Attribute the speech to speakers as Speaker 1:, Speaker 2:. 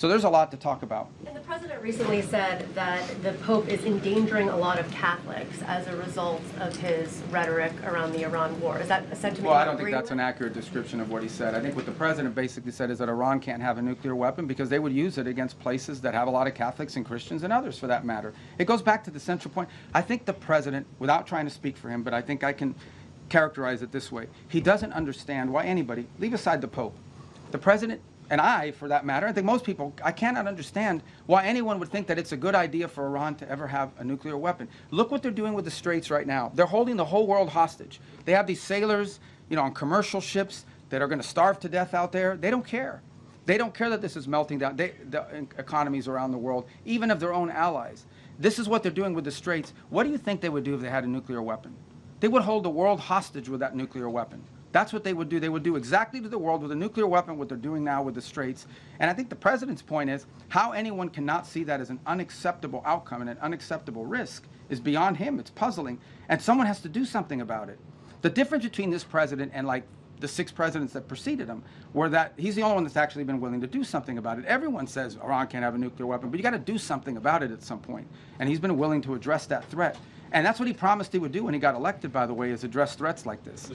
Speaker 1: So there's a lot to talk about.
Speaker 2: And the president recently said that the Pope is endangering a lot of Catholics as a result of his rhetoric around the Iran war. Is that a sentiment?
Speaker 1: Well, I don't think that's an accurate description of what he said. I think what the president basically said is that Iran can't have a nuclear weapon because they would use it against places that have a lot of Catholics and Christians and others for that matter. It goes back to the central point. I think the president, without trying to speak for him, but I think I can characterize it this way. He doesn't understand why anybody, leave aside the Pope, the president, and I, for that matter, I think most people, I cannot understand why anyone would think that it's a good idea for Iran to ever have a nuclear weapon. Look what they're doing with the Straits right now. They're holding the whole world hostage. They have these sailors, on commercial ships that are going to starve to death out there. They don't care. They don't care that this is melting down the economies around the world, even of their own allies. This is what they're doing with the Straits. What do you think they would do if they had a nuclear weapon? They would hold the world hostage with that nuclear weapon. That's what they would do. They would do exactly to the world with a nuclear weapon what they're doing now with the Straits. And I think the president's point is how anyone cannot see that as an unacceptable outcome and an unacceptable risk is beyond him. It's puzzling. And someone has to do something about it. The difference between this president and like the 6 presidents that preceded him were that he's the only one that's actually been willing to do something about it. Everyone says Iran can't have a nuclear weapon, but you got to do something about it at some point. And he's been willing to address that threat. And that's what he promised he would do when he got elected, by the way, is address threats like this.